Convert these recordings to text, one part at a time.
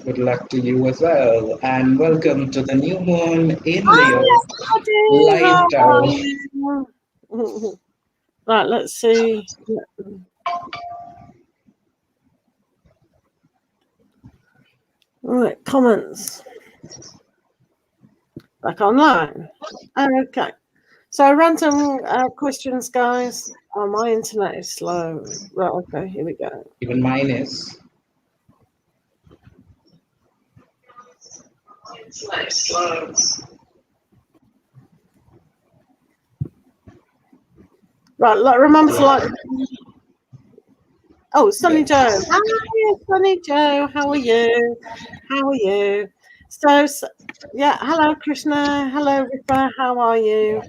Good luck to you as well. And welcome to the new moon in Hi, Leo everybody. live How are tarot. you? Right, let's see. Right, comments. Back online. Okay. So random questions, guys. Oh, my internet is slow. Right, okay, here we go. Even mine is. Right, remember to like. Oh, Sunny Joe. Yes. Hi, Sunny Joe. How are you? How are you? So yeah, hello, Krishna. Hello, Ripa. How are you?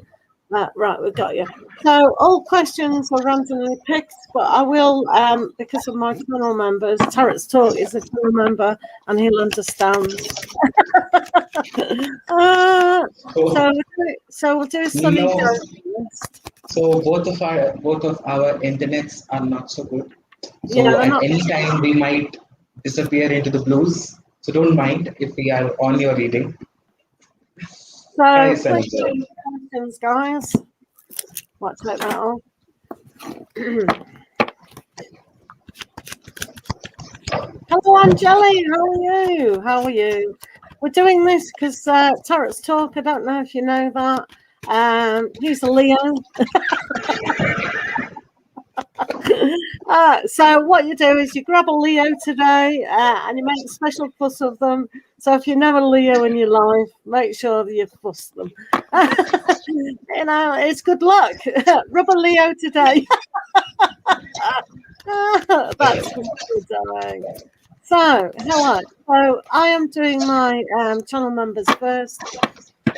Right, we got you. So all questions are randomly picked, but I will, because of my channel members, Tarot's Talk is a channel member, and he'll understand. So, So we'll do Sunny no. Joe first. So both of our internets are not so good. Yeah, So they're at not. any time we might disappear into the blues. So don't mind if we are on your reading. Hi, So Sanjay. questions, guys. Let's take that off. Hello, Angeli. How are you? How are you? We're doing this because Tarot's Talk. I don't know if you know that. He's a Leo. So what you do is you grab a Leo today and you make a special fuss of them. So if you know a Leo in your life, make sure that you fuss them. You know, it's good luck. Rub a Leo today. That's good. So, hello. So, I am doing my channel members first.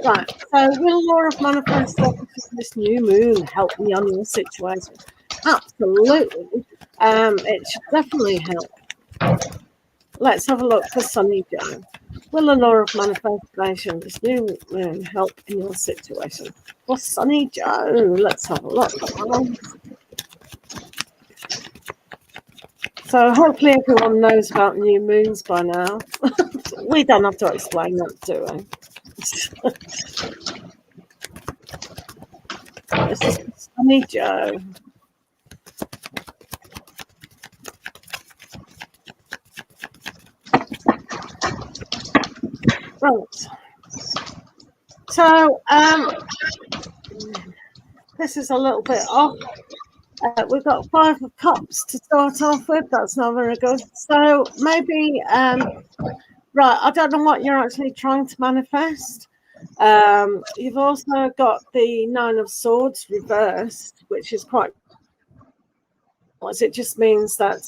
Right. So, will law of manifestation this new moon help me on your situation? Absolutely. It should definitely help. Let's have a look for Sunny Joe. Will the law of manifestation this new moon help in your situation? For Sunny Joe, let's have a look. So hopefully everyone knows about new moons by now. We don't have to explain that, do we? This is Sunny Joe. Right. So this is a little bit off. We've got 5 of Cups to start off with. That's not very good. So maybe, right, I don't know what you're actually trying to manifest. You've also got the 9 of Swords reversed, which is quite. It just means that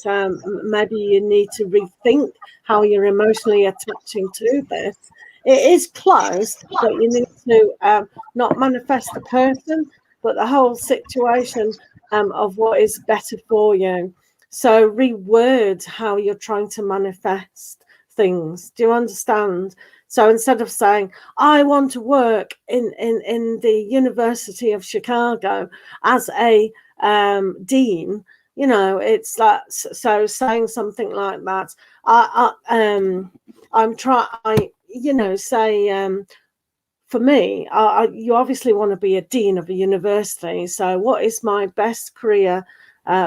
maybe you need to rethink how you're emotionally attaching to this. It is close, but you need to not manifest the person, but the whole situation of what is better for you. So reword how you're trying to manifest things. Do you understand? So instead of saying, I want to work in the University of Chicago as a dean, you know, it's like, so saying something like that. I'm trying, you know, say, for me, you obviously want to be a dean of a university. So what is my best career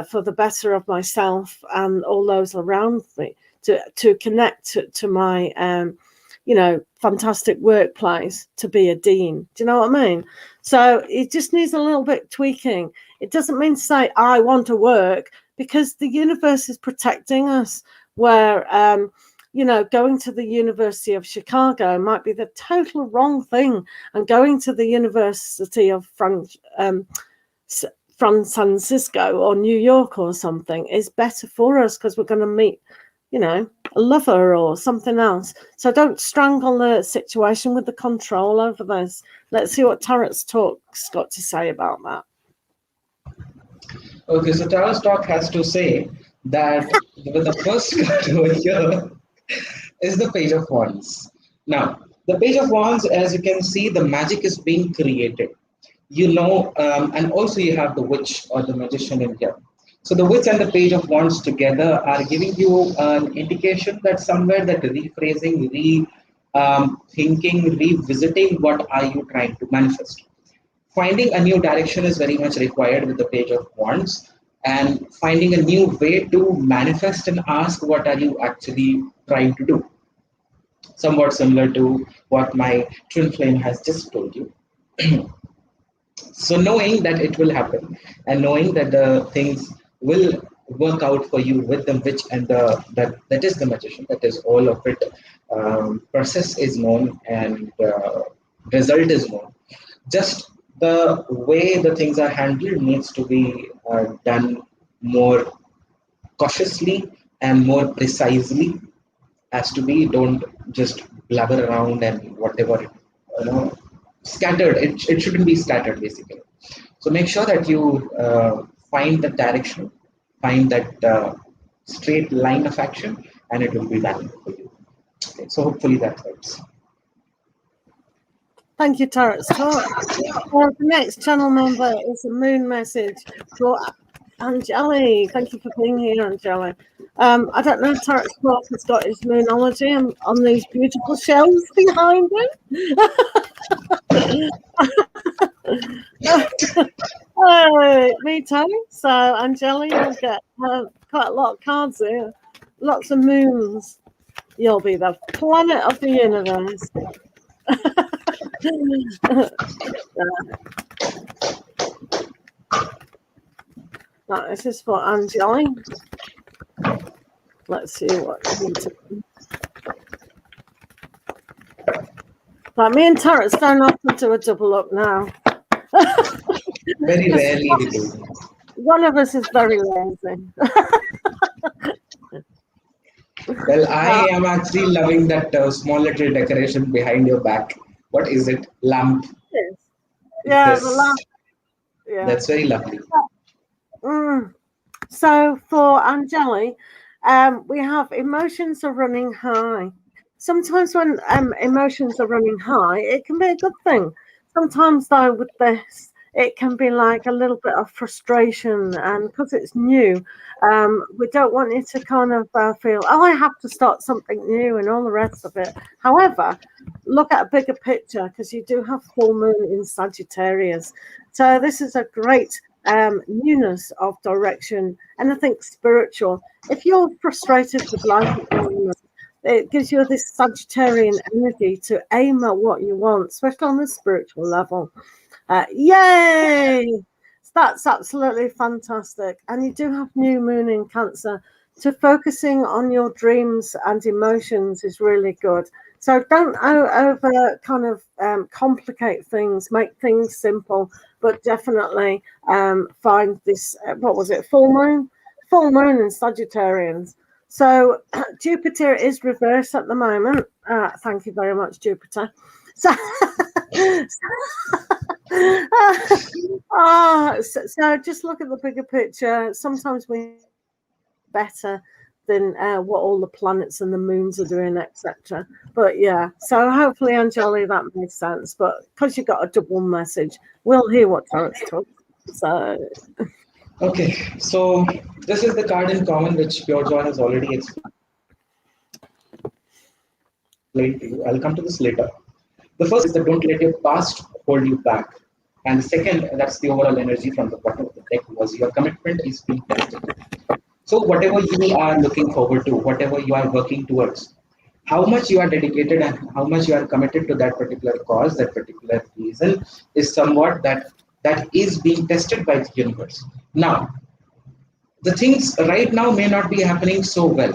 for the better of myself and all those around me to connect to my, you know, fantastic workplace to be a dean. Do you know what I mean? So it just needs a little bit tweaking. It doesn't mean to say, I want to work, because the universe is protecting us, where, you know, going to the University of Chicago might be the total wrong thing. And going to the University of San Francisco or New York or something is better for us, because we're going to meet, you know, a lover or something else. So don't strangle the situation with the control over this. Let's see what Tarot's Talk's got to say about that. Okay, so Tarot Stock has to say that the first card over here is the Page of Wands. Now, the Page of Wands, as you can see, the magic is being created. You know, and also you have the Witch or the Magician in here. So the wits and the page of wands together are giving you an indication that somewhere that rephrasing, thinking, revisiting what are you trying to manifest. Finding a new direction is very much required with the page of wands, and finding a new way to manifest and ask what are you actually trying to do. Somewhat similar to what my twin flame has just told you. So knowing that it will happen and knowing that the things will work out for you with the witch and the that is the magician, that is all of it. Process is known and result is known. Just the way the things are handled needs to be done more cautiously and more precisely as to be. Don't just blabber around and whatever, scattered. It shouldn't be scattered basically. So make sure that you find the direction, find that straight line of action, and it will be done for you. Okay, so hopefully that helps. Thank you, Tarot's Talk. The next channel member is a moon message for Angeli. Thank you for being here, Angeli. I don't know if Tarot's Talk has got his moonology on these beautiful shelves behind him. Me too. So, Angeli, you'll get quite a lot of cards here. Lots of moons. You'll be the planet of the universe. Right, this is for Angeli. Let's see what you want to do. Right, me and Tarot don't often do a double up now. Very rarely we do. One of us is very lazy. Well, I am actually loving that small little decoration behind your back. What is it? Lamp. Yes. Yeah, This. the last. Yeah. That's very lovely. So for Angeli, we have emotions are running high. Sometimes when emotions are running high, it can be a good thing. Sometimes though with this, it can be like a little bit of frustration, and because it's new, we don't want you to kind of feel, oh, I have to start something new and all the rest of it. However, look at a bigger picture, because you do have full moon in Sagittarius. So this is a great newness of direction, and I think spiritual. If you're frustrated with life at the moment, it gives you this Sagittarian energy to aim at what you want, especially on the spiritual level. Yay! That's absolutely fantastic. And you do have new moon in Cancer. So focusing on your dreams and emotions is really good. So don't over kind of complicate things, make things simple, but definitely find this, what was it, full moon? Full moon in Sagittarians. So Jupiter is reversed at the moment. Thank you very much, Jupiter. So, so just look at the bigger picture. Sometimes we better than what all the planets and the moons are doing, etc. But yeah, so hopefully, Angeli, that makes sense. But because you got a double message, we'll hear what Tarot's talking. So. Okay, so this is the card in common which Pure Joy has already explained to you. I'll come to this later. The first is that don't let your past hold you back. And the second, that's the overall energy from the bottom of the deck, was your commitment is being tested. So whatever you are looking forward to, whatever you are working towards, how much you are dedicated and how much you are committed to that particular cause, that particular reason, is somewhat that is being tested by the universe. Now, the things right now may not be happening so well.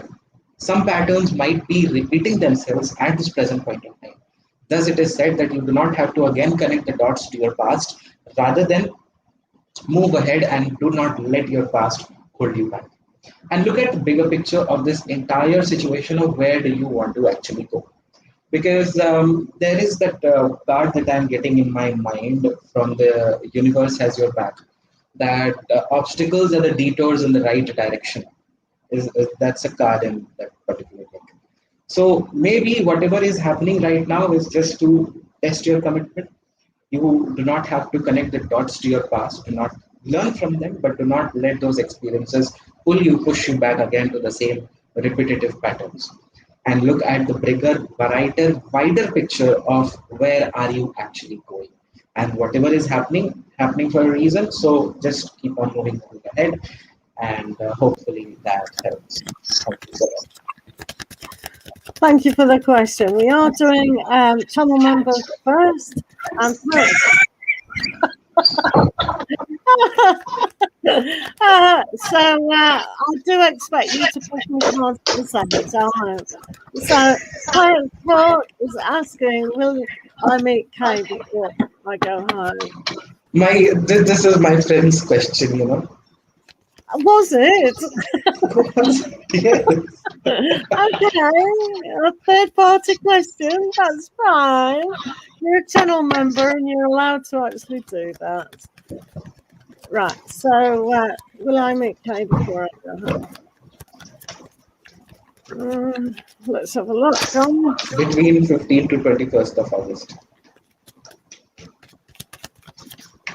Some patterns might be repeating themselves at this present point in time. Thus, it is said that you do not have to again connect the dots to your past, rather than move ahead and do not let your past hold you back. And look at the bigger picture of this entire situation of where do you want to actually go. Because there is that card that I'm getting in my mind from the universe has your back, that obstacles are the detours in the right direction. That's a card in that particular deck. So maybe whatever is happening right now is just to test your commitment. You do not have to connect the dots to your past. Do not learn from them, but do not let those experiences push you back again to the same repetitive patterns. And look at the bigger, brighter, wider picture of where are you actually going. And whatever is happening for a reason. So just keep on moving ahead, and hopefully that helps. Thank you so much. Thank you for the question. We are doing channel members first, and I do expect you to push me towards the same. So Parent Court is asking, will I meet Kay before I go home? This is my friend's question, you know. Was it? Yes. Okay, a third party question, that's fine. You're a channel member and you're allowed to actually do that. Right, so will I meet Kay before I go home? Let's have a look. Between 15th to 21st of August.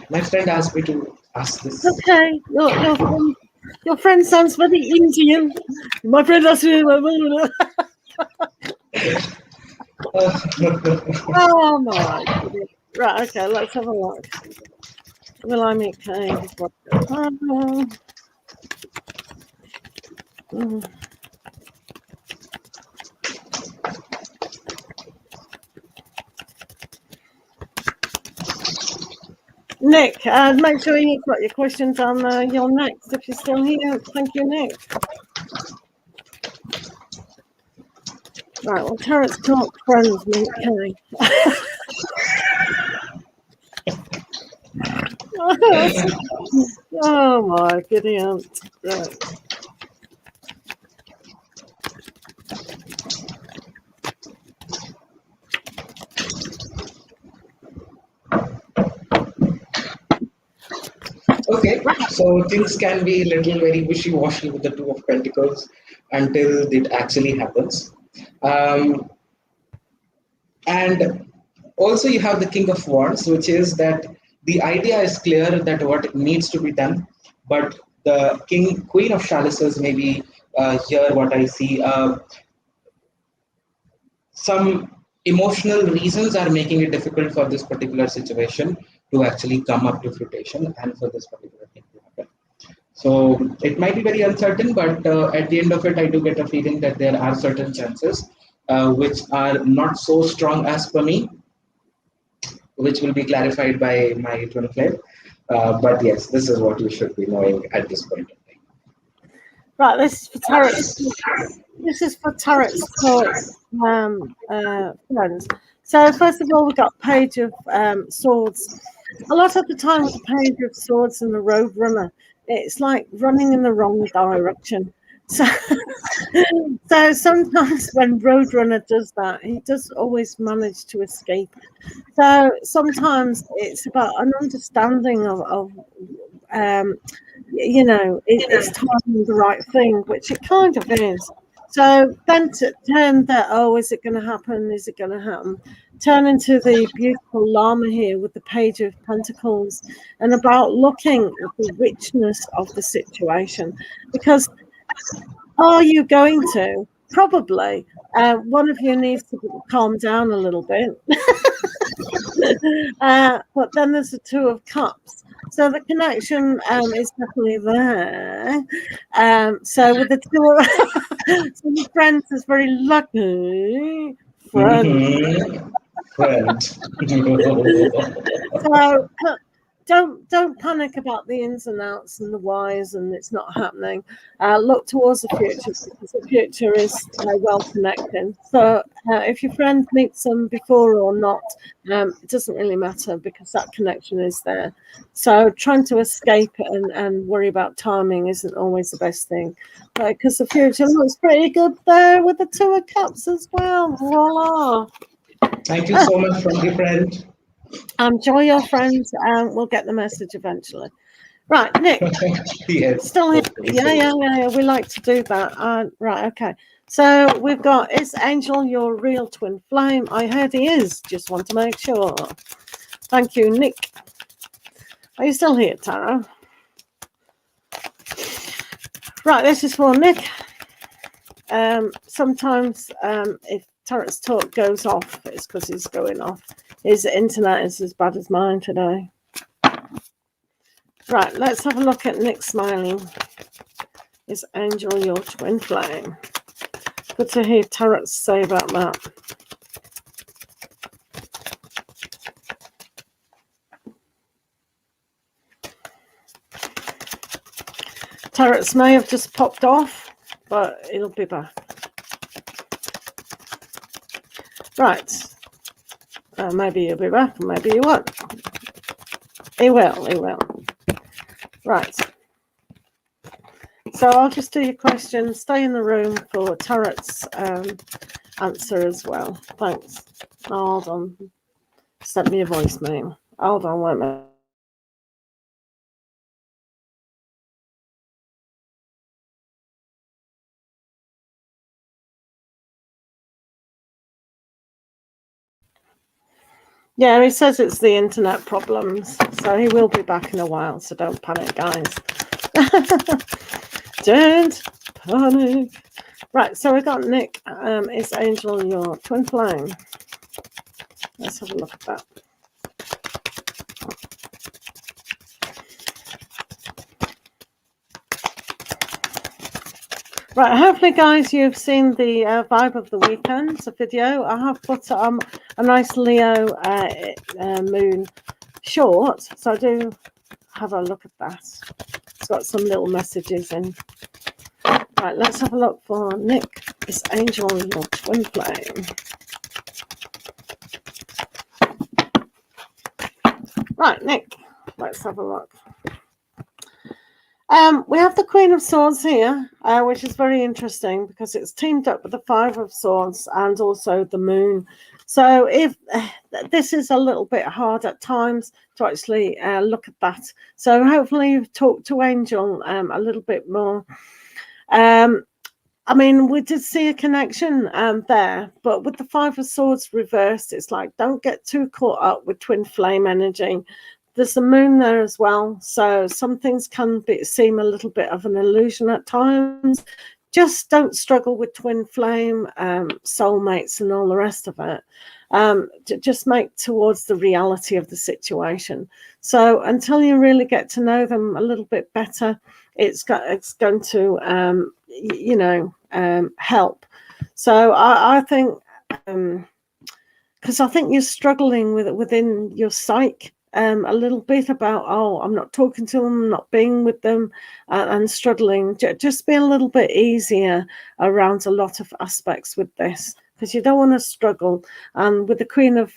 My friend asked me to ask this. Okay, your friend sounds very Indian. My friend asked me. Oh my goodness. Right, okay, let's have a look. Will I meet Kay before I go home? Nick, make sure you've got your questions on your next if you're still here. Thank you, Nick. Right, well, Tarot's can't friends meet Kay. Oh my goodness. Right. Okay, so things can be a little very wishy-washy with the Two of Pentacles until it actually happens. And also you have the King of Wands, which is that the idea is clear that what needs to be done, but the Queen of Chalices maybe here what I see, some emotional reasons are making it difficult for this particular situation to actually come up to fruition and for this particular thing to happen. So it might be very uncertain, but at the end of it, I do get a feeling that there are certain chances which are not so strong as per me, which will be clarified by my twin flame. But yes, this is what you should be knowing at this point in time. Right, this is for Tarot. This is for Tarot's friends. So first of all, we've got Page of Swords. A lot of the time with the Page of Swords and the Roadrunner, it's like running in the wrong direction. So, so sometimes when Roadrunner does that, he does always manage to escape. So sometimes it's about an understanding of you know, it's timing the right thing, which it kind of is. So then to turn that, oh, is it going to happen? Is it going to happen? Turn into the beautiful Llama here with the Page of Pentacles and about looking at the richness of the situation. Because are you going to? Probably. One of you needs to calm down a little bit. But then there's the Two of Cups. So the connection is definitely there. So with the two, so the friends is very lucky. Friend. Friend. So don't panic about the ins and outs and the whys and it's not happening. Look towards the future because the future is well connected. So if your friend meets them before or not, it doesn't really matter because that connection is there. So trying to escape and worry about timing isn't always the best thing, because the future looks pretty good there with the Two of Cups as well. Voila! Thank you so much, friendly friend. Enjoy your friends, and we'll get the message eventually. Right, Nick. Yes. Still here? Yeah. We like to do that. Right, okay. So we've got, is Angel your real twin flame? I heard he is. Just want to make sure. Thank you, Nick. Are you still here, Tara? Right, this is for Nick. Sometimes if Tarot's talk goes off, it's because he's going off. His internet is as bad as mine today. Right, let's have a look at Nick smiling. Is Angel your twin flame? Good to hear Tarot say about that. Tarots may have just popped off, but it'll be back. Right. Maybe he'll be back, maybe he won't. He will. Right. So I'll just do your question. Stay in the room for Tarot's answer as well. Thanks. Oh, hold on. Sent me a voicemail. Hold on, wait a minute. Yeah, he says it's the internet problems, so he will be back in a while, so don't panic, guys. Don't panic. Right, so we got Nick. Is Angel your twin flame? Let's have a look at that. Right, hopefully, guys, you've seen the vibe of the weekend video. I have put a nice Leo moon short, so do have a look at that. It's got some little messages in. Right, let's have a look for Nick. Is Angel your twin flame? Right, Nick, let's have a look. We have the Queen of Swords here, which is very interesting because it's teamed up with the Five of Swords and also the Moon. So if this is a little bit hard at times to actually look at that. So hopefully you've talked to Angel a little bit more. I mean, we did see a connection there, but with the Five of Swords reversed, it's like, don't get too caught up with twin flame energy. There's the moon there as well, so some things can seem a little bit of an illusion at times. Just don't struggle with twin flame, soulmates and all the rest of it. Just make towards the reality of the situation. So until you really get to know them a little bit better, it's going to, help. So I think, because I think you're struggling with it within your psyche. A little bit about, I'm not talking to them, not being with them, and struggling. Just be a little bit easier around a lot of aspects with this, because you don't want to struggle. And with the Queen of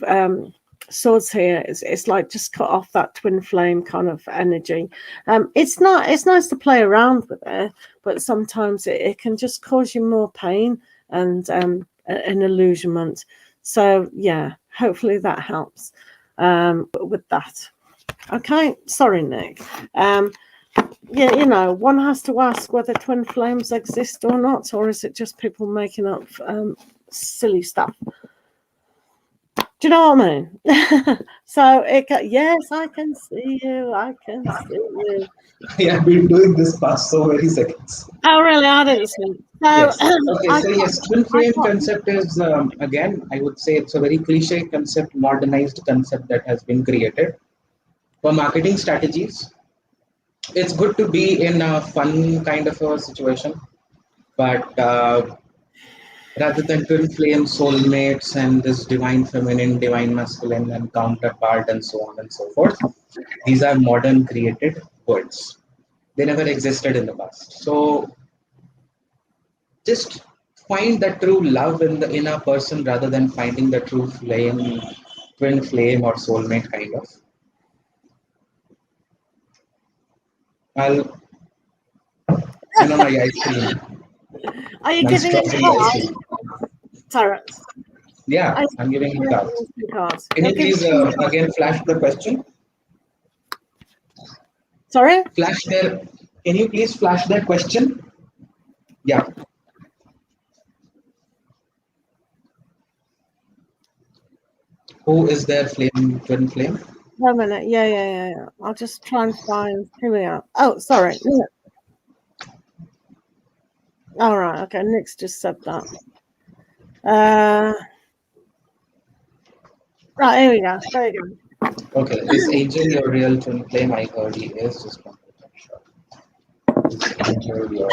Swords here, it's like just cut off that twin flame kind of energy. It's nice to play around with it, but sometimes it can just cause you more pain and an illusionment. So yeah, hopefully that helps. With that. Okay, sorry, Nick. Yeah, one has to ask whether twin flames exist or not, or is it just people making up silly stuff? Do you know what I mean? So yes, I can see you. I can see you. Yeah, I've been doing this past so many seconds. Oh, really? I didn't see. So, yes. Okay, so yes, twin flame concept is, again, I would say it's a very cliche concept, modernized concept that has been created for marketing strategies. It's good to be in a fun kind of a situation, but rather than twin flame, soulmates, and this divine feminine, divine masculine, and counterpart, and so on and so forth, these are modern created words. They never existed in the past. So just find that true love in a person rather than finding the true flame, twin flame or soulmate kind of. My ice cream. Are you giving it cards? Yeah, I'm giving you cards. Can you please again flash the question? Sorry? Can you please flash that question? Yeah. Who is their twin flame? 1 minute. Yeah. I'll just try and find. Here we are. Oh, sorry. All right. Okay. Nick's just said that. Right. Here we go. There you Okay, is Angel your real twin flame? I heard he is. Just 1% sure. Is Angel go. your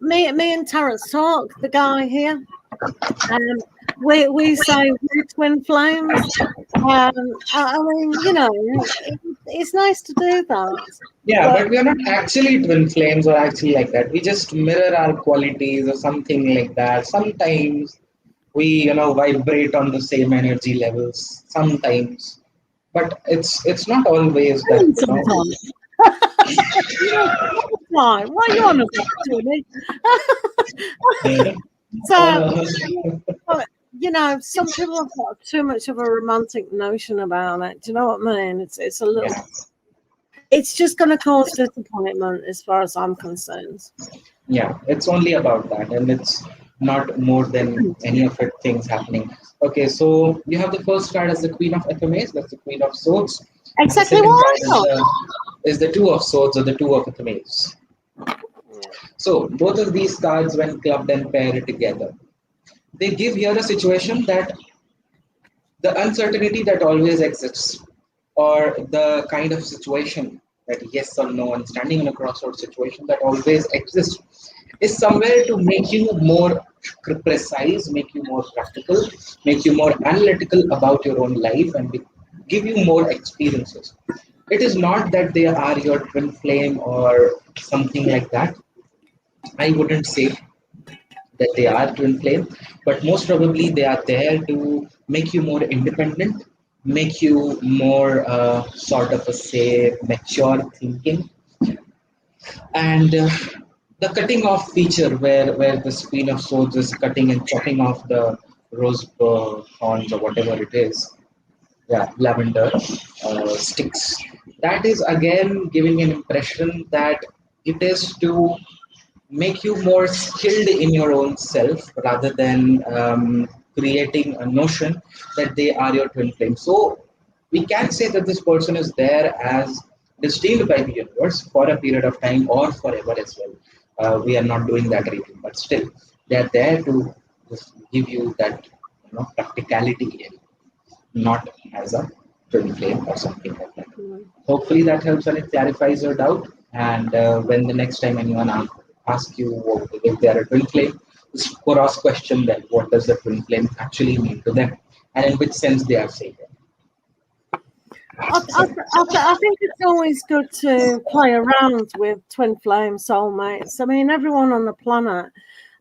Me and Terence talk. The guy here. We say we're twin flames. I mean, it's nice to do that, Yeah, but but we are not actually twin flames or actually like that. We just mirror our qualities or something like that. Sometimes we, vibrate on the same energy levels. Sometimes, but it's not always that, sometimes. Why? What are you on about, Tony? So, Uh, some people have got too much of a romantic notion about it. Do you know what I mean? It's a little. yeah, It's just going to cause disappointment, as far as I'm concerned. yeah, it's only about that, and it's not more than any of it things happening. Okay, so you have the first card as the Queen of FMAs, that's the Queen of Swords, and the Exactly second what card I thought. is the Two of Swords or the Two of FMAs. So both of these cards, when clubbed and paired together, they give here a situation that the uncertainty that always exists, or the kind of situation that yes or no, and standing in a crossroads situation that always exists, is somewhere to make you more precise, make you more practical, make you more analytical about your own life, and give you more experiences. It is not that they are your twin flame or something like that. I wouldn't say that they are twin flame, but most probably they are there to make you more independent, make you more sort of a say mature thinking, and the cutting off feature where the Queen of Swords is cutting and chopping off the rose thorns or whatever it is, yeah, lavender sticks. That is again giving an impression that it is to make you more skilled in your own self rather than creating a notion that they are your twin flame. So we can say that this person is there as destined by the universe for a period of time or forever as well. We are not doing that reading, but still they are there to just give you that practicality in, not as a twin flame or something like that. Hopefully that helps and it clarifies your doubt. And when the next time anyone asks you if they are a twin flame, just cross question them. What does the twin flame actually mean to them, and in which sense they are saying it. I think it's always good to play around with twin flame soulmates. I mean, everyone on the planet.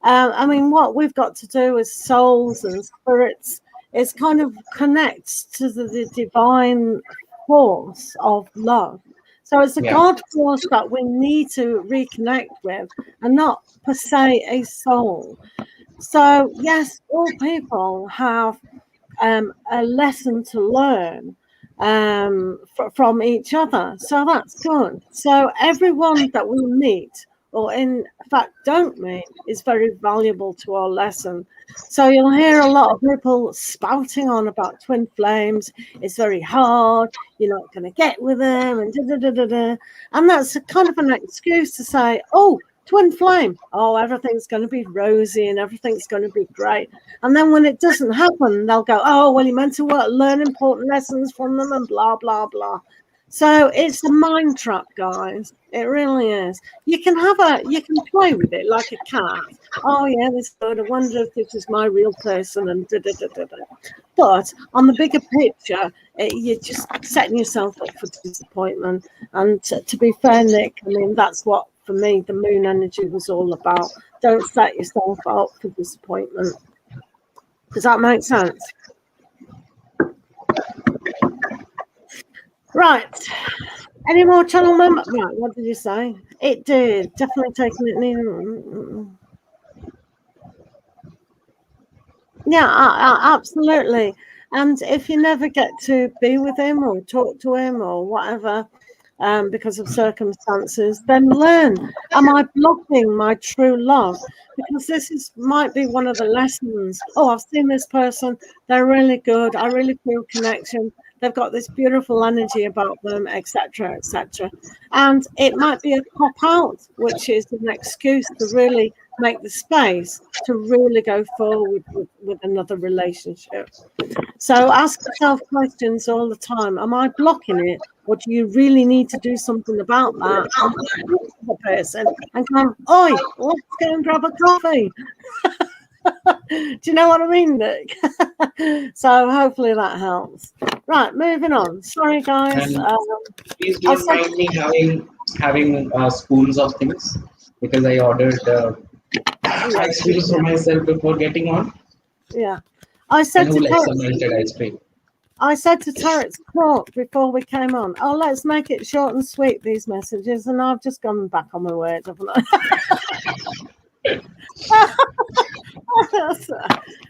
I mean, what we've got to do as souls and spirits is kind of connect to the divine force of love. So it's a Yeah, God force that we need to reconnect with, and not per se a soul. So yes, all people have a lesson to learn from each other. So that's good. So everyone that we meet, or in fact don't meet, is very valuable to our lesson. So you'll hear a lot of people spouting on about twin flames. It's very hard. You're not going to get with them, and da, da, da, da, da. And that's a kind of an excuse to say, oh, twin flame. Oh, everything's going to be rosy and everything's going to be great. And then when it doesn't happen, they'll go, oh, well, you meant to learn important lessons from them and blah, blah, blah. So it's a mind trap, guys. It really is. You can play with it like a cat. Oh, yeah, this good. I wonder if this is my real person and da, da, da, da, da. But on the bigger picture, you're just setting yourself up for disappointment. And to be fair, Nick, I mean, that's what, for me, the moon energy was all about. Don't set yourself up for disappointment. Does that make sense? Right. Any more channel members? Right, what did you say? It did. Definitely taking it near. Yeah, absolutely. And if you never get to be with him or talk to him or whatever, because of circumstances, then learn. Am I blocking my true love? Because might be one of the lessons. Oh, I've seen this person. They're really good. I really feel connection. they've got this beautiful energy about them, etc., etc. And it might be a cop out, which is an excuse to really make the space to really go forward with another relationship. So ask yourself questions all the time. Am I blocking it? Or do you really need to do something about that? And talk to the person and go, oi, let's go and grab a coffee. Do you know what I mean, Nick? So hopefully that helps. Right, moving on. Sorry, guys. And please I don't said, mind me having spoons of things because I ordered yeah, ice cream for myself before getting on. yeah. I And said who to likes Terence, some melted ice cream? Court before we came on, oh, let's make it short and sweet, these messages. And I've just gone back on my word, haven't I?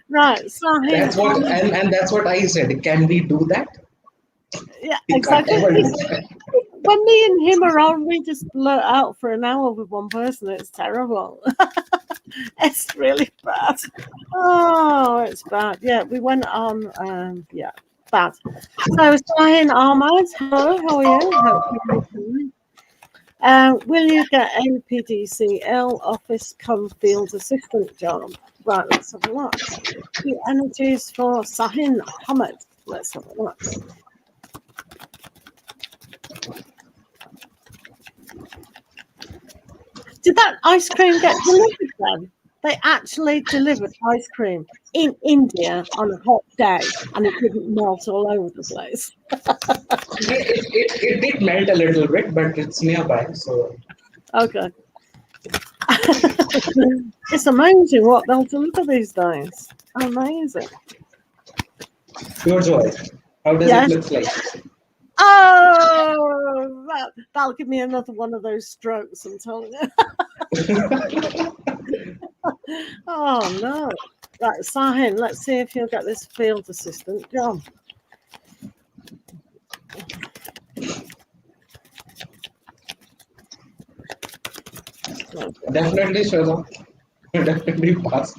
Right, so That's what and that's what I said. Can we do that? yeah, We can't exactly. ever do that. When me and him are on, we just blurt out for an hour with one person. It's terrible. It's really bad. Oh, it's bad. Yeah, we went on. Yeah, bad. So, Sahin Ahmad, hello, how are you? Hope you're okay. Will you get a PDCL office come field assistant job? Right, let's have a look. The energies for Sahin Ahmad. Let's have a look. Did that ice cream get delivered then? They actually delivered ice cream in India on a hot day and it didn't melt all over the place. It did melt a little bit, but it's nearby. So Okay. It's amazing what they'll deliver these days. Amazing. pure joy. How does Yes. it look like? Oh, that'll give me another one of those strokes, I'm telling you. Oh, no. Right, Sahin, let's see if you'll get this field assistant job. Definitely, Shweta. Definitely pass.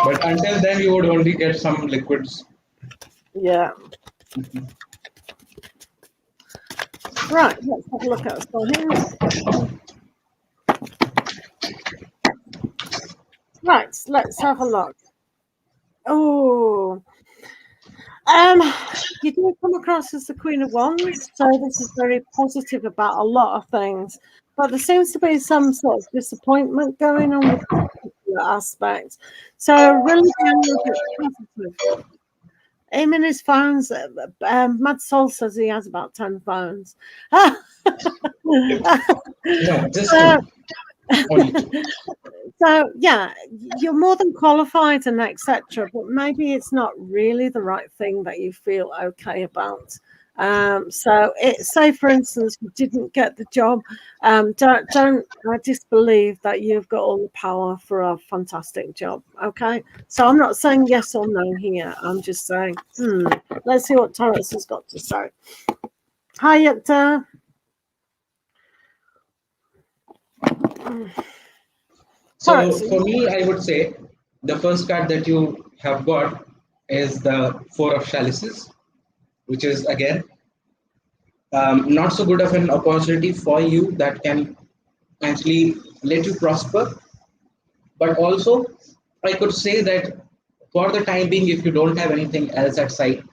But until then, you would only get some liquids. Yeah. Right, let's have a look at Sahin. Right, let's have a look. Oh, you do come across as the Queen of Wands, so this is very positive about a lot of things. But there seems to be some sort of disappointment going on with particular aspects. So really being a bit positive. Him and his phones, Mad Soul says he has about 10 phones. No, just only two. So yeah, you're more than qualified and etc. But maybe it's not really the right thing that you feel okay about. So say for instance you didn't get the job. Don't disbelieve that you've got all the power for a fantastic job. Okay, so I'm not saying yes or no here. I'm just saying let's see what Taurus has got to say. Hi, Yukta. So for me, I would say the first card that you have got is the Four of Chalices, which is again not so good of an opportunity for you that can actually let you prosper. But also, I could say that for the time being, if you don't have anything else at sight,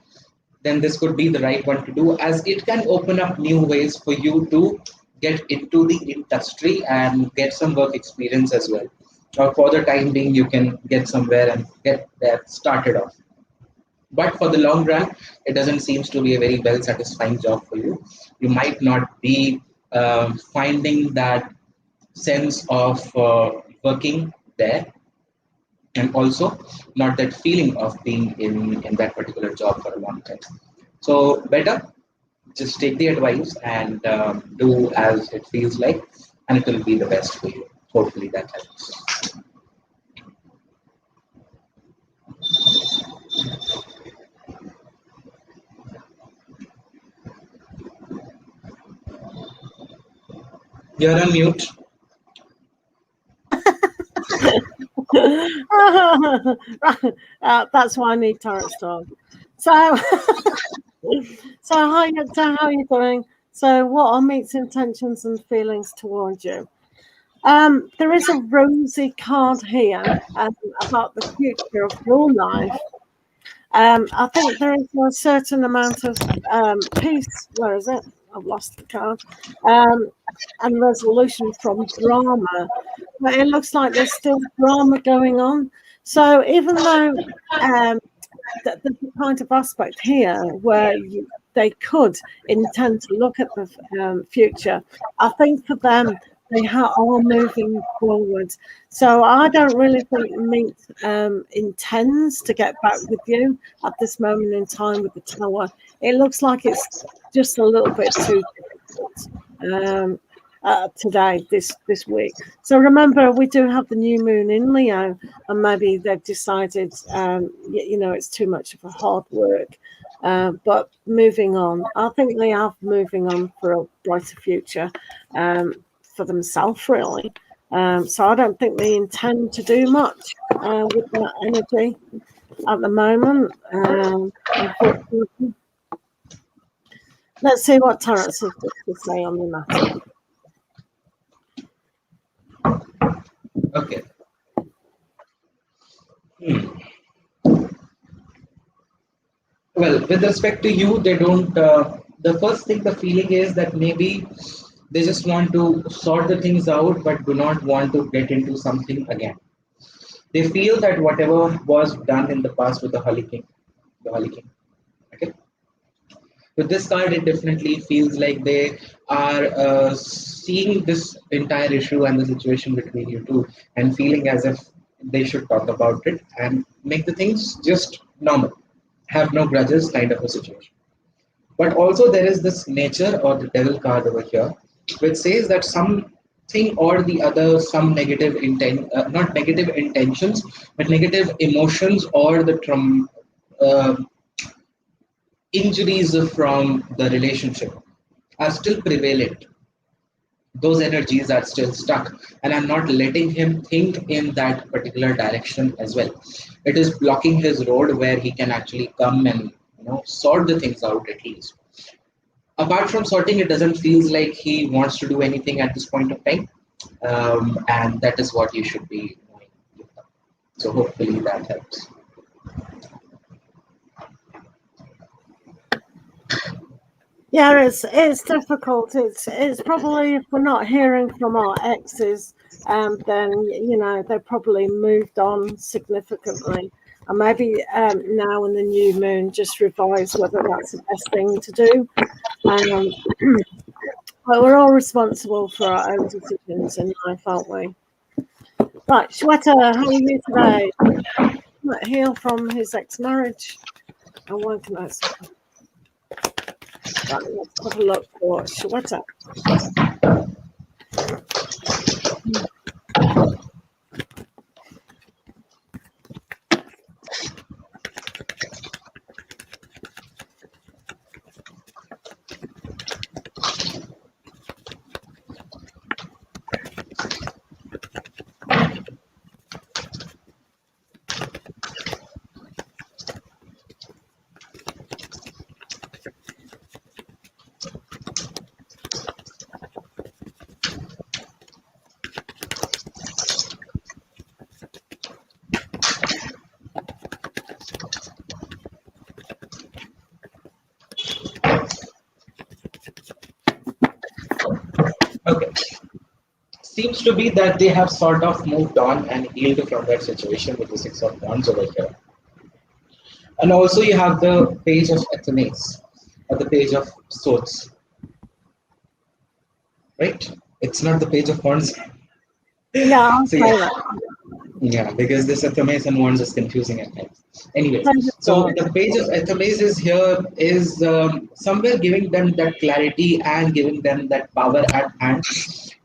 then this could be the right one to do, as it can open up new ways for you to get into the industry and get some work experience as well. Or for the time being, you can get somewhere and get that started off. But for the long run, it doesn't seem to be a very well satisfying job for you. You might not be finding that sense of working there, and also not that feeling of being in that particular job for a long time. So better just take the advice and do as it feels like, and it will be the best for you. Hopefully that helps. You're on mute. That's why I need Taurus talk. So, so how are you doing? So, what are Meet's intentions and feelings towards you? There is a rosy card here about the future of your life. I think there is a certain amount of peace. Where is it? I've lost the card. Um, and resolution from drama. But it looks like there's still drama going on. So even though there's a kind of aspect here where they could intend to look at the future, I think for them, they are moving forward. So I don't really think Meet intends to get back with you at this moment in time with the tower. It looks like it's just a little bit too difficult today, this week. So remember, we do have the new moon in Leo, and maybe they've decided, it's too much of a hard work. But moving on, I think they are moving on for a brighter future. For themselves, really. So I don't think they intend to do much with that energy at the moment. Unfortunately. Let's see what Tarot has to say on the matter. Okay. Well, with respect to you, they don't. The first thing, the feeling is that maybe they just want to sort the things out, but do not want to get into something again. They feel that whatever was done in the past with the Holy King, okay. With this card, it definitely feels like they are seeing this entire issue and the situation between you two, and feeling as if they should talk about it and make the things just normal, have no grudges kind of a situation. But also there is this nature or the devil card over here, which says that something or the other, some negative intent, not negative intentions, but negative emotions or the injuries from the relationship are still prevalent. Those energies are still stuck, and I'm not letting him think in that particular direction as well. It is blocking his road where he can actually come and sort the things out at least. Apart from sorting, it doesn't feel like he wants to do anything at this point of time, and that is what you should be doing. So hopefully that helps. Yeah, it's difficult. It's probably, if we're not hearing from our exes, then they probably moved on significantly, and maybe now in the new moon, just revise whether that's the best thing to do. But we're all responsible for our own decisions in life, aren't we? Right, Shweta, how are you today? Heal from his ex-marriage. And one can I say? Right, let's have a look for Shweta. Okay. Seems to be that they have sort of moved on and healed from that situation with the Six of Wands over here. And also you have the Page of Athens, or the Page of Swords. Right? It's not the Page of Wands. Yeah, so, yeah, because this Athens and Wands is confusing at times. Anyways, so the Page of Athens is here is somewhere giving them that clarity and giving them that power at hand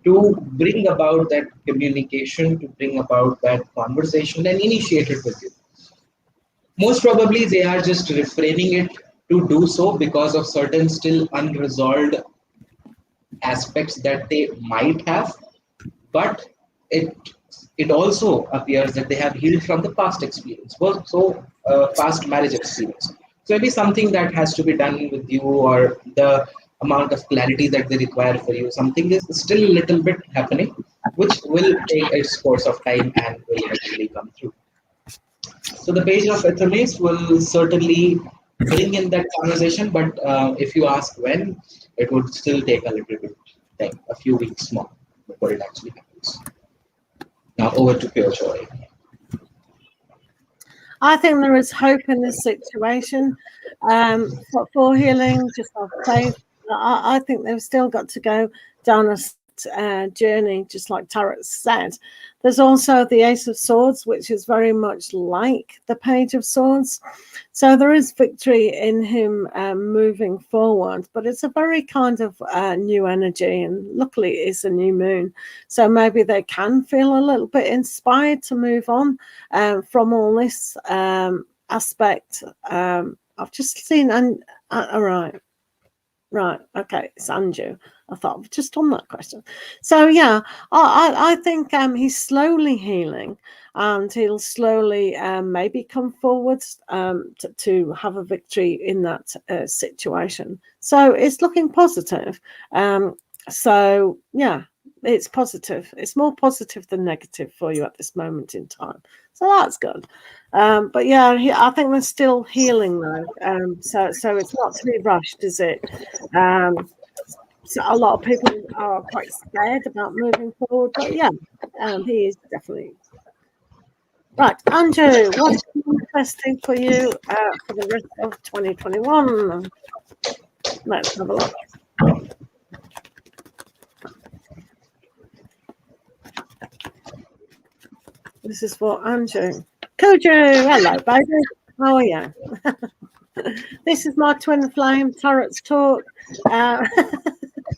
to bring about that communication, to bring about that conversation and initiate it with you. Most probably they are just refraining it to do so because of certain still unresolved aspects that they might have, but it also appears that they have healed from the past experience, past marriage experience. So maybe something that has to be done with you, or the amount of clarity that they require for you, something is still a little bit happening, which will take its course of time and will eventually come through. So the page of FMAs will certainly bring in that conversation, but if you ask when, it would still take a little bit time, a few weeks more before it actually happens. Now over to pure joy. I think there is hope in this situation for healing. Just have faith. I think they've still got to go down a journey, just like Tarot said. There's also the Ace of Swords, which is very much like the Page of Swords. So there is victory in him moving forward, but it's a very kind of new energy, and luckily it's a new moon. So maybe they can feel a little bit inspired to move on from all this aspect. I've just seen, and right, okay, it's Anju. I thought I've just done that question. So yeah, I think he's slowly healing, and he'll slowly maybe come forward to have a victory in that situation. So it's looking positive. So yeah, it's positive. It's more positive than negative for you at this moment in time. So that's good. But yeah, I think they're still healing though. So it's not to be rushed, is it? So a lot of people are quite scared about moving forward, but yeah, he is definitely right. Andrew, what's manifesting for you for the rest of 2021? Let's have a look. This is for Andrew. Koju, hello, baby. How are you? This is my twin flame, Tarot's Talk.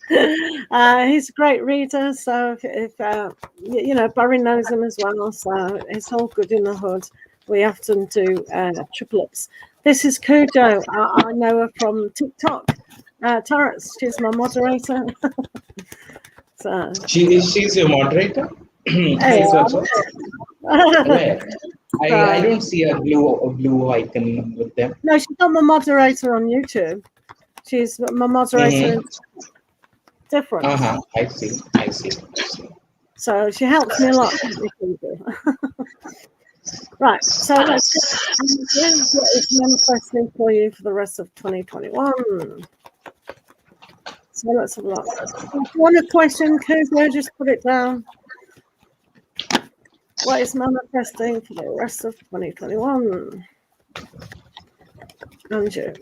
He's a great reader, so if you know, Barry knows him as well, so it's all good in the hood. We often do triplets. This is Kujo. I know her from TikTok. Tarots, she's my moderator. So She's your moderator. Hi, Swachha. Where? I don't see a blue icon with them. No, she's not my moderator on YouTube. She's my moderator. Different. I see. So she helps me a lot. Right. So let's get what is manifesting for you for the rest of 2021. So let's have a look. If you want a question, Kuzo, just put it down. What is manifesting for the rest of 2021? Andrew.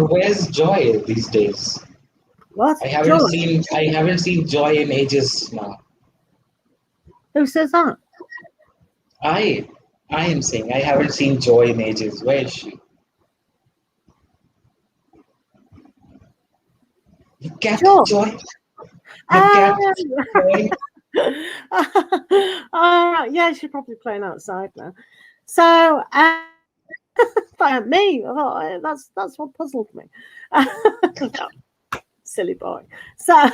Where's Joy these days? What? I haven't seen Joy in ages now. Who says that? I am saying I haven't seen Joy in ages. Where is she? You kept Joy. You kept Joy. Yeah, she's probably playing outside now. So me, I thought that's what puzzled me. Silly boy. So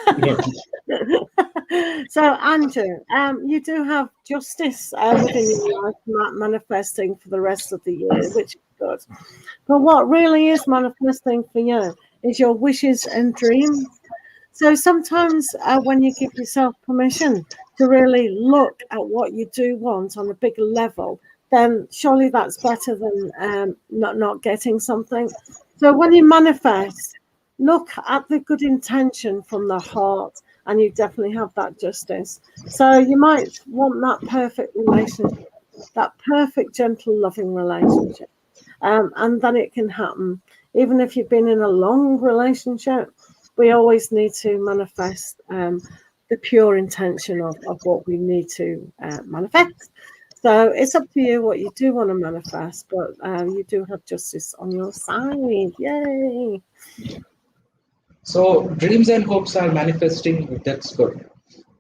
so Andrew, you do have justice within your life manifesting for the rest of the year, which is good. But what really is manifesting for you is your wishes and dreams. So sometimes when you give yourself permission to really look at what you do want on a bigger level, then surely that's better than not getting something. So when you manifest, look at the good intention from the heart, and you definitely have that justice. So you might want that perfect relationship, that perfect, gentle, loving relationship. And then it can happen. Even if you've been in a long relationship, we always need to manifest the pure intention of what we need to manifest. So it's up to you what you do want to manifest, but you do have justice on your side. Yay! So dreams and hopes are manifesting, that's good.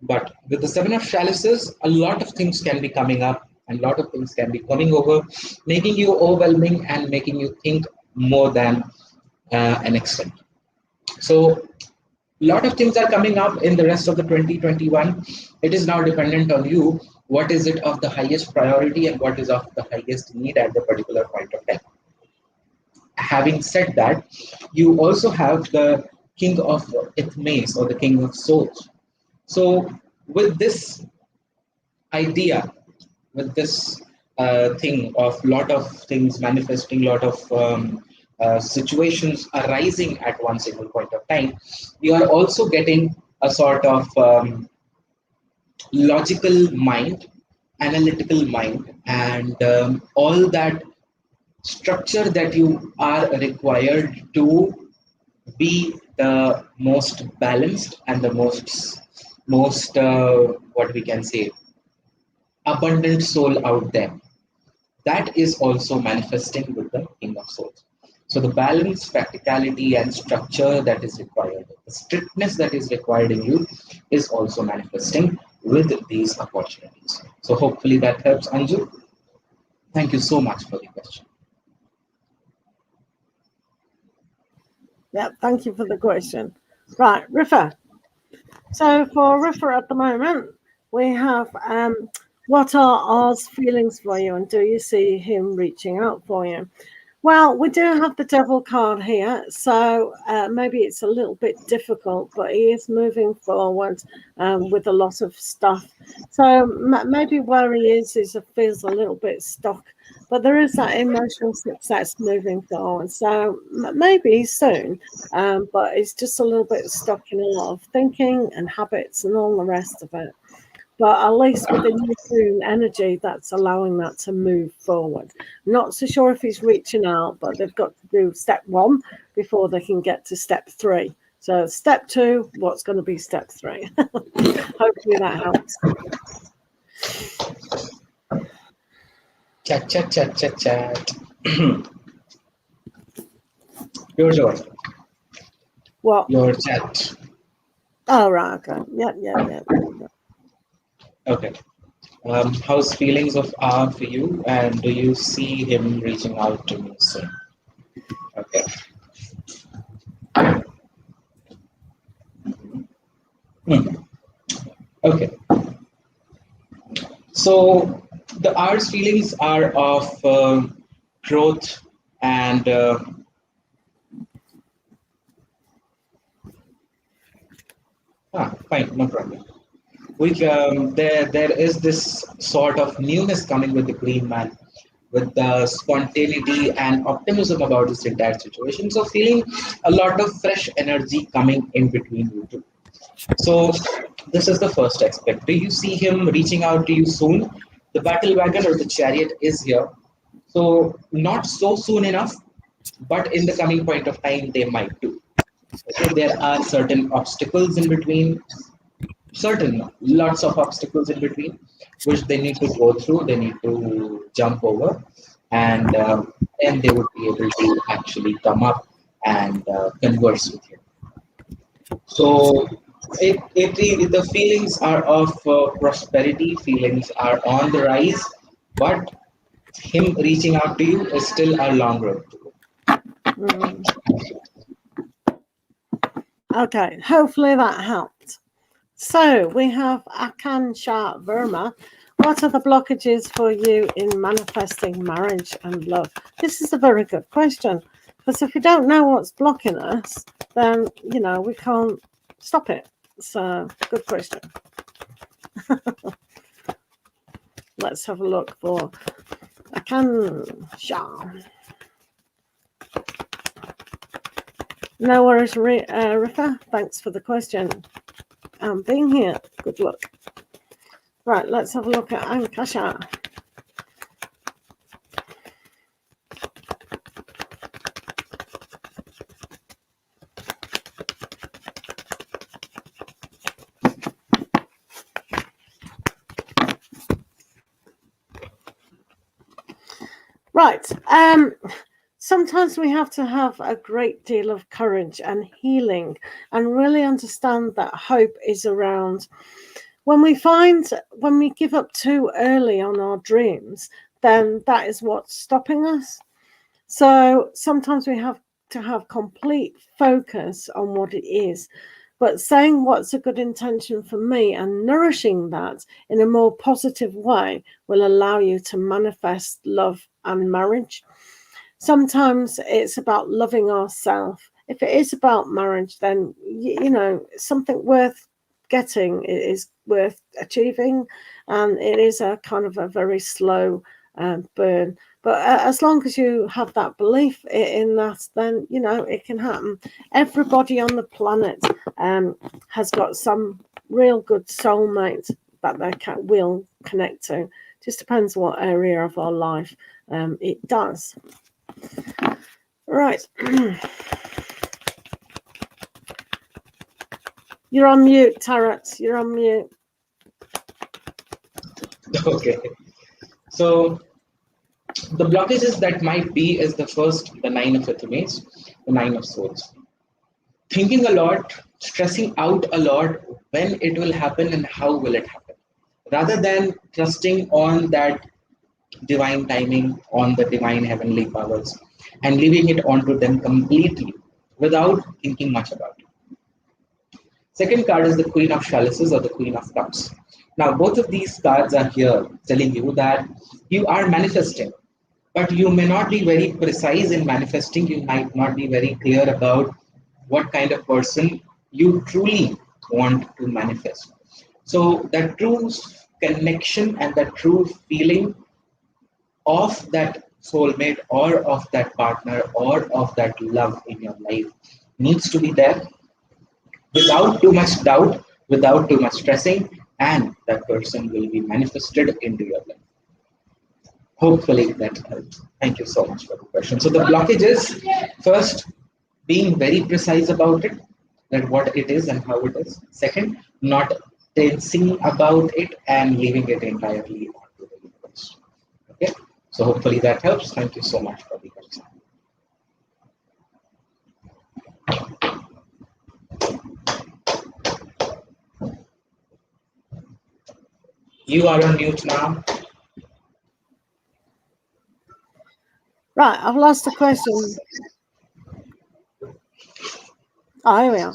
But with the Seven of Chalices, a lot of things can be coming up and a lot of things can be coming over, making you overwhelming and making you think more than an extent. So a lot of things are coming up in the rest of the 2021. It is now dependent on you. What is it of the highest priority and what is of the highest need at the particular point of time? Having said that, you also have the king of Ithmes or the king of souls. So with this idea, with this thing of lot of things manifesting, lot of situations arising at one single point of time, you are also getting a sort of logical mind, analytical mind, and all that structure that you are required to be the most balanced and the most what we can say abundant soul out there. That is also manifesting with the king of souls. So the balance, practicality, and structure that is required, the strictness that is required in you, is also manifesting with these opportunities. So hopefully that helps, Anju. Thank you so much for the question. Yeah, thank you for the question. Right, Rifa. So for Rifa at the moment, we have what are R's feelings for you, and do you see him reaching out for you? Well, we do have the devil card here, so maybe it's a little bit difficult, but he is moving forward with a lot of stuff. So maybe where he is feels a little bit stuck, but there is that emotional success moving forward. So maybe soon, but it's just a little bit stuck in a lot of thinking and habits and all the rest of it. But at least with the new moon energy, that's allowing that to move forward. Not so sure if he's reaching out, but they've got to do step 1 before they can get to step 3. So step 2, what's going to be step 3? Hopefully that helps. Chat. Your joy. What? Your chat. Oh, right. Okay. Yeah. Okay. How's feelings of R for you, and do you see him reaching out to me soon? Okay. Okay. So the R's feelings are of growth and fine, no problem. There is this sort of newness coming with the Green Man, with the spontaneity and optimism about this entire situation. So feeling a lot of fresh energy coming in between you two. So this is the first aspect. Do you see him reaching out to you soon? The battle wagon or the chariot is here. So not so soon enough, but in the coming point of time, they might do. Okay, there are certain obstacles in between, lots of obstacles in between, which they need to go through, they need to jump over, and then they would be able to actually come up and converse with you. So the feelings are of prosperity, feelings are on the rise, but him reaching out to you is still a long road to go. Okay, hopefully that helped. So we have Akansha Verma. What are the blockages for you in manifesting marriage and love? This is a very good question, because if we don't know what's blocking us, then, we can't stop it. So, good question. Let's have a look for Akansha. No worries, Rika. Thanks for the question. Being here. Good luck. Right, let's have a look at Ankasha. Right. Sometimes we have to have a great deal of courage and healing and really understand that hope is around. When we give up too early on our dreams, then that is what's stopping us. So sometimes we have to have complete focus on what it is. But saying what's a good intention for me and nourishing that in a more positive way will allow you to manifest love and marriage. Sometimes it's about loving ourselves. If it is about marriage, then, something worth getting is worth achieving. And it is a kind of a very slow burn. But as long as you have that belief in that, then, it can happen. Everybody on the planet has got some real good soulmate that they will connect to. Just depends what area of our life it does. Right. You're on mute, Tarot. You're on mute. Okay. So the blockages that might be is the 9 of Ethemes, the 9 of Swords. Thinking a lot, stressing out a lot when it will happen and how will it happen, rather than trusting on that divine timing, on the divine heavenly powers, and leaving it onto them completely without thinking much about it. Second card is the Queen of Chalices or the Queen of Cups. Now, both of these cards are here telling you that you are manifesting, but you may not be very precise in manifesting. You might not be very clear about what kind of person you truly want to manifest. So that true connection and that true feeling of that soulmate or of that partner or of that love in your life needs to be there without too much doubt, without too much stressing, and that person will be manifested into your life. Hopefully that helps. Thank you so much for the question. So the blockage is first being very precise about it, that what it is and how it is. Second, not tensing about it and leaving it entirely onto the universe. Okay, so hopefully that helps. Thank you so much for the question. You are on mute now. Right, I've lost the question. Oh, here we are.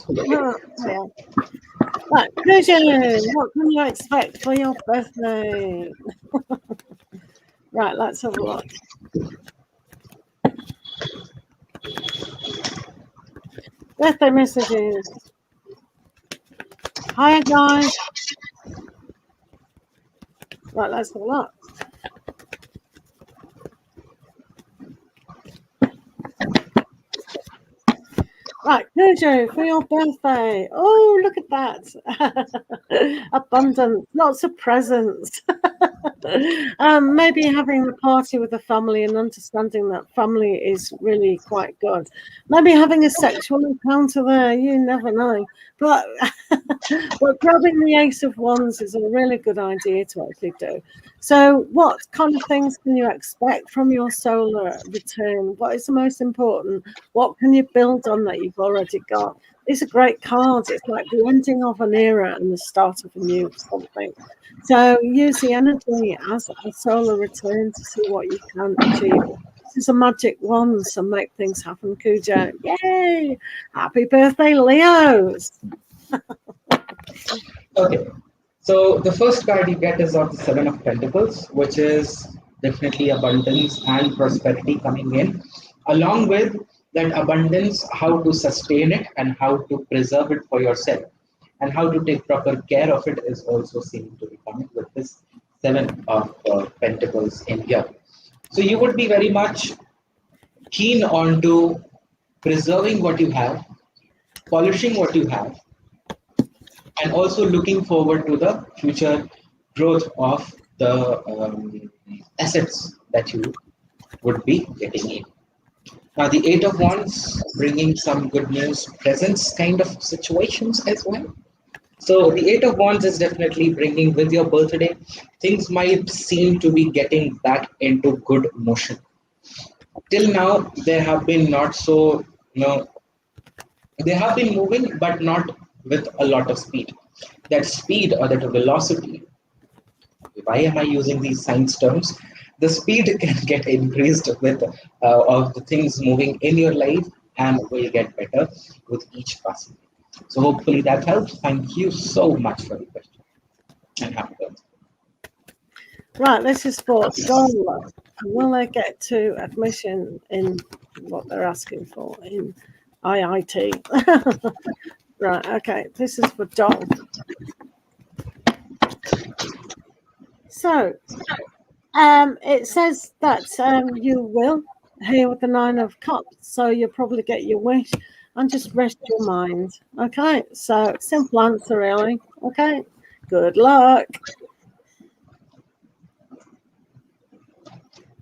Right, Vision, what can you expect for your birthday? Right, let's have a look. Birthday messages. Hi, guys. Right, let's have a look. Right, Jojo, for your birthday. Oh, look at that. Abundance, lots of presents. Maybe having a party with the family and understanding that family is really quite good. Maybe having a sexual encounter there, you never know. But grabbing the Ace of Wands is a really good idea to actually do. So what kind of things can you expect from your solar return? What is the most important? What can you build on that you've already got? These are great cards. It's like the ending of an era and the start of a new something. So use the energy as a solar return to see what you can achieve. This is a magic wand, so make things happen, Cujo. Yay! Happy birthday, Leos! Okay, so the first card you get is of the Seven of Pentacles, which is definitely abundance and prosperity coming in, along with that abundance, how to sustain it and how to preserve it for yourself, and how to take proper care of it is also seen to be coming with this Seven of Pentacles in here. So you would be very much keen on to preserving what you have, polishing what you have, and also looking forward to the future growth of the assets that you would be getting in. Now, the Eight of Wands bringing some good news, presents kind of situations as well. So the Eight of Wands is definitely bringing with your birthday, things might seem to be getting back into good motion. Till now, they have been not so, they have been moving, but not with a lot of speed. That speed or that velocity, why am I using these science terms? The speed can get increased with of the things moving in your life and will get better with each passing. So hopefully that helps. Thank you so much for the question and happy birthday. Right, this is for Dollar. Will they get to admission in what they're asking for in IIT? Right, okay, this is for Dol. So, it says that you will here with the 9 of Cups, so you'll probably get your wish and just rest your mind. Okay, so simple answer, really. Okay, good luck.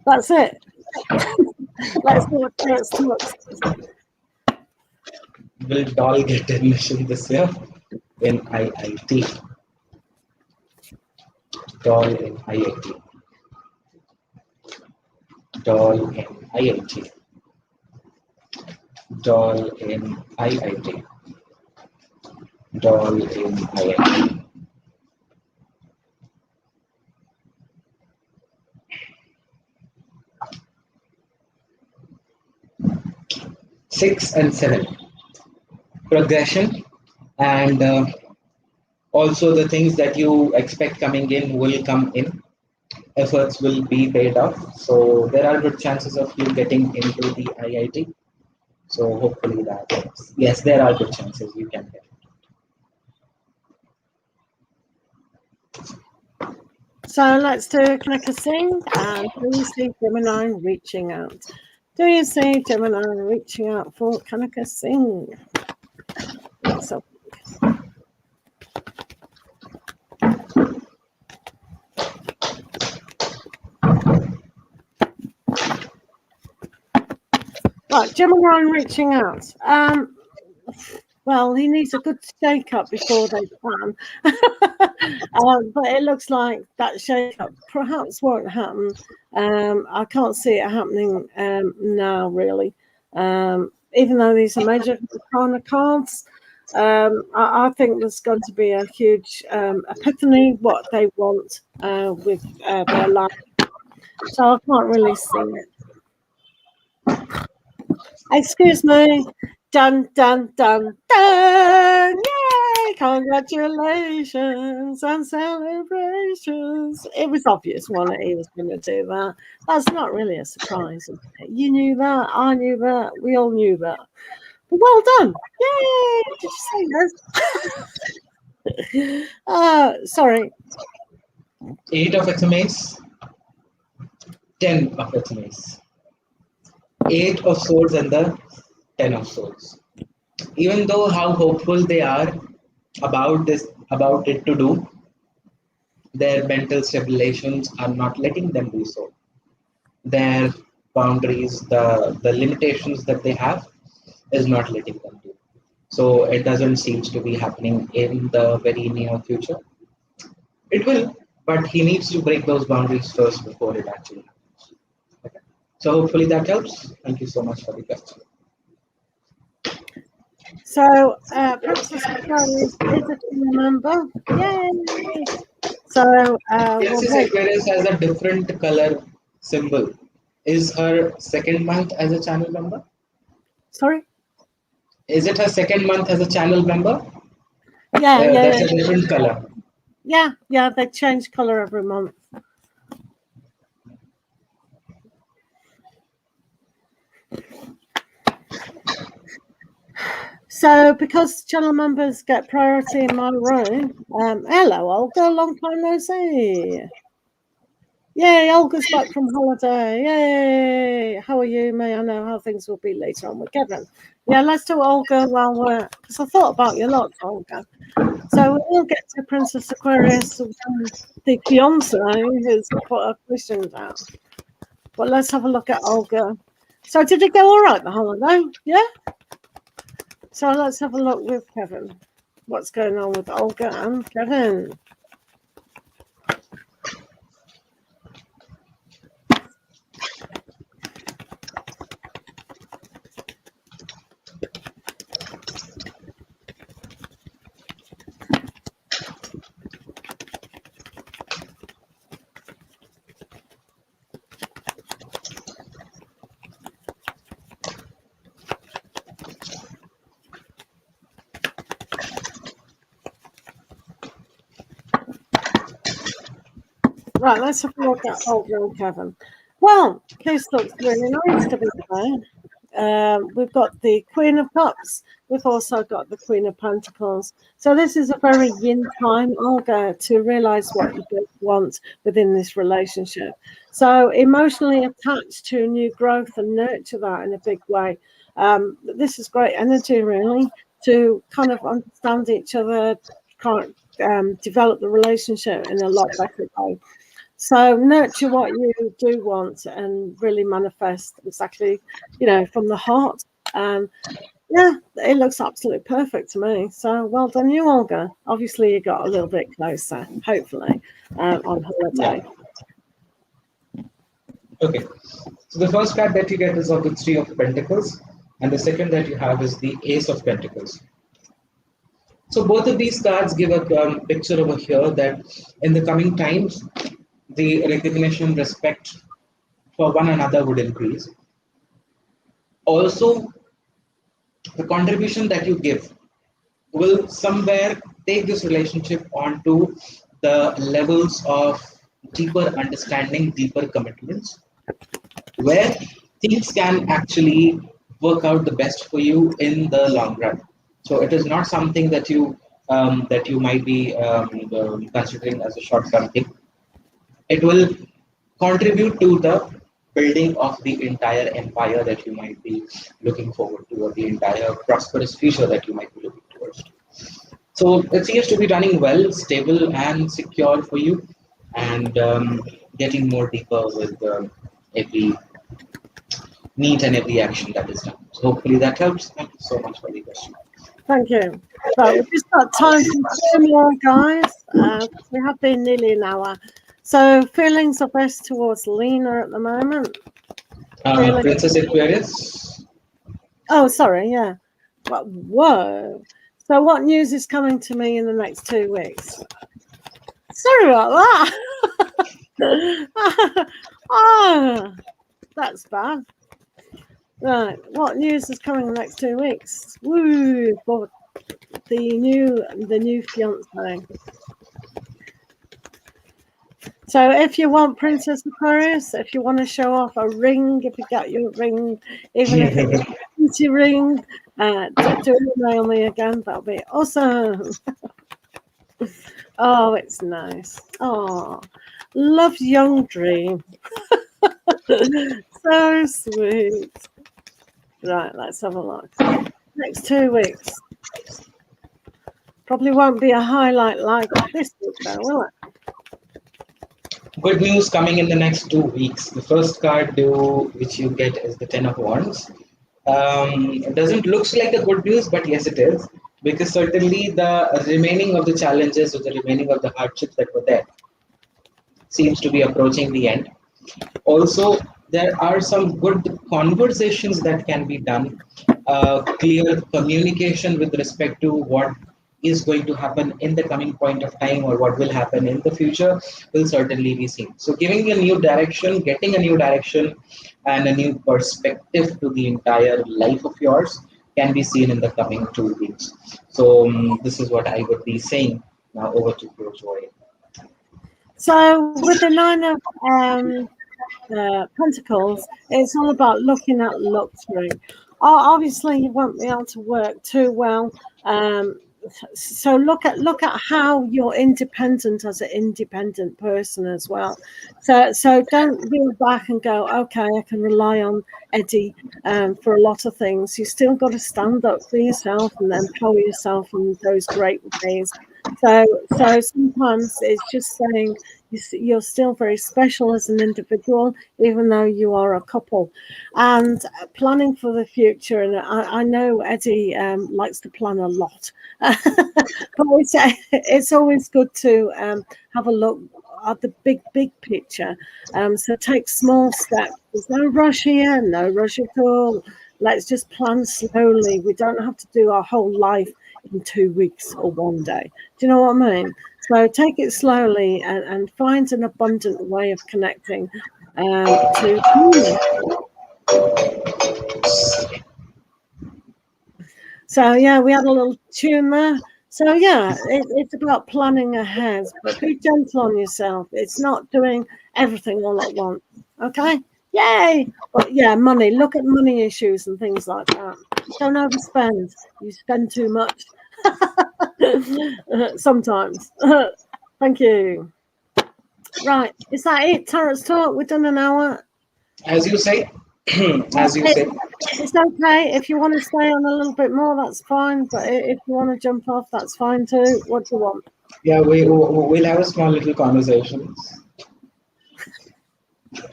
That's it. Let's see what first looks. Will Doll get admission this year in IIT? Doll in IIT. Doll in IIT. Doll in IIT. Doll in IIT. 6 and 7. Progression and also the things that you expect coming in will come in. Efforts will be paid off. So there are good chances of you getting into the IIT. So hopefully that helps. Yes, there are good chances you can get. So let's do Kanaka Singh, and do you see Gemini reaching out? Do you see Gemini reaching out for Kanaka Singh? Let's have right, Gemini reaching out. Well, he needs a good shake-up before they plan. But it looks like that shake-up perhaps won't happen. I can't see it happening now, really. Even though these are major kind of cards, I think there's going to be a huge epiphany what they want with their life. So I can't really see it. Excuse me. Dun, dun, dun, dun. Yay! Congratulations and celebrations. It was obvious, wasn't it? He was going to do that. That's not really a surprise. Is it? You knew that. I knew that. We all knew that. But well done. Yay! Did you say that? Sorry. 8 of XMAs, 10 of XMAs. 8 of swords and the 10 of swords. Even though how hopeful they are about it to do, their mental stabilizations are not letting them do so. Their boundaries, the limitations that they have, is not letting them do. So it doesn't seem to be happening in the very near future. It will, but he needs to break those boundaries first before it actually happens. Okay. So hopefully that helps. Thank you so much for the question. So, Princess Aquarius is a team member. Yay! So, Princess Aquarius has a different color symbol. Is her second month as a channel member? Sorry? Is it her second month as a channel member? Yeah, That's a different color. Yeah, they change color every month. So, because channel members get priority in my room, hello, Olga, long time no see. Yay, Olga's back from holiday. Yay. How are you? May I know how things will be later on with Kevin? Yeah, let's do Olga while we're, because I thought about you lots, Olga. So we'll get to Princess Aquarius, the fiance who's put her questions out. But let's have a look at Olga. So did it go all right, the holiday? Yeah? So let's have a look with Kevin. What's going on with Olga and Kevin? Right, let's have a look at Aldrin and Kevin. Well, case looks really nice to be fair. We've got the Queen of Cups. We've also got the Queen of Pentacles. So this is a very yin time, Olga, to realize what you both want within this relationship. So emotionally attached to new growth and nurture that in a big way. This is great energy, really, to kind of understand each other, kind of, develop the relationship in a lot better way. So nurture what you do want and really manifest exactly, from the heart. And yeah, it looks absolutely perfect to me. So well done, you, Olga. Obviously, you got a little bit closer, hopefully, on holiday. Okay. So the first card that you get is of the Three of Pentacles, and the second that you have is the Ace of Pentacles. So both of these cards give a picture over here that in the coming times, the recognition, respect for one another would increase. Also, the contribution that you give will somewhere take this relationship onto the levels of deeper understanding, deeper commitments, where things can actually work out the best for you in the long run. So it is not something that you might be considering as a short-term thing. It will contribute to the building of the entire empire that you might be looking forward to, or the entire prosperous future that you might be looking towards. So it seems to be running well, stable, and secure for you, and getting more deeper with every need and every action that is done. So hopefully that helps. Thank you so much for the question. Thank you. Right, we've just got time for two more, guys. We have been nearly an hour. So feelings are best towards Lena at the moment. Princess Aquarius. Oh, sorry, yeah. But whoa. So what news is coming to me in the next 2 weeks? Sorry about that. Oh, that's bad. Right, what news is coming in the next 2 weeks? Woo, for the new fiance. So if you want Princess Aquarius, if you want to show off a ring, if you got your ring, even if it's a beauty ring, do email me again. That'll be awesome. Oh, it's nice. Oh, love young dream. So sweet. Right, let's have a look. Next 2 weeks. Probably won't be a highlight like this week, though, will it? Good news coming in the next 2 weeks. The first card which you get is the Ten of Wands. It doesn't look like a good news, but yes, it is, because certainly the remaining of the challenges or the remaining of the hardships that were there seems to be approaching the end. Also, there are some good conversations that can be done, clear communication with respect to what is going to happen in the coming point of time or what will happen in the future will certainly be seen. So giving a new direction, getting a new direction and a new perspective to the entire life of yours can be seen in the coming 2 weeks. So this is what I would be saying. Now over to you, Joy. So with the Nine of Pentacles, it's all about looking at luxury. Obviously, you won't be able to work too well. So look at how you're independent as an independent person as well. So don't reel back and go, okay, I can rely on Eddie for a lot of things. You still got to stand up for yourself and empower yourself in those great ways. So sometimes it's just saying you're still very special as an individual, even though you are a couple, and planning for the future. And I know Eddie likes to plan a lot, but it's always good to have a look at the big picture. So take small steps. There's no rush here, no rush at all. Let's just plan slowly. We don't have to do our whole life in 2 weeks or one day. Do you know what I mean? So take it slowly and find an abundant way of connecting to humans. So yeah, we had a little tune there. So yeah, it's about planning ahead, but be gentle on yourself. It's not doing everything all at once. Okay? Yay! But yeah, money. Look at money issues and things like that. Don't overspend. You spend too much. Sometimes. Thank you. Right. Is that it? Tarot's Talk. We've done an hour. As you say, as you say. It's okay. If you want to stay on a little bit more, that's fine. But if you want to jump off, that's fine too. What do you want? Yeah, we'll have a small little conversation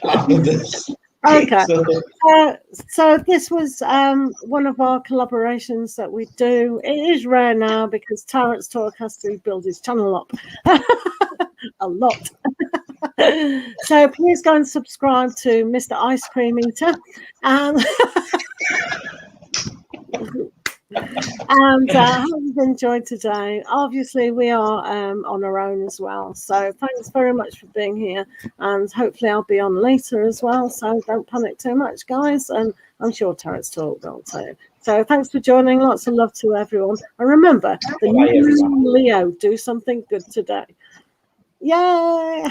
after this. Okay. So, So this was one of our collaborations that we do. It is rare now because Tarot's Talk has to build his channel up a lot. So please go and subscribe to Mr. Ice Cream Eater. And I hope you've enjoyed today. Obviously, we are on our own as well. So thanks very much for being here. And hopefully I'll be on later as well. So don't panic too much, guys. And I'm sure Tarot's Talk will too. So thanks for joining. Lots of love to everyone. And remember, the new Leo, do something good today. Yay!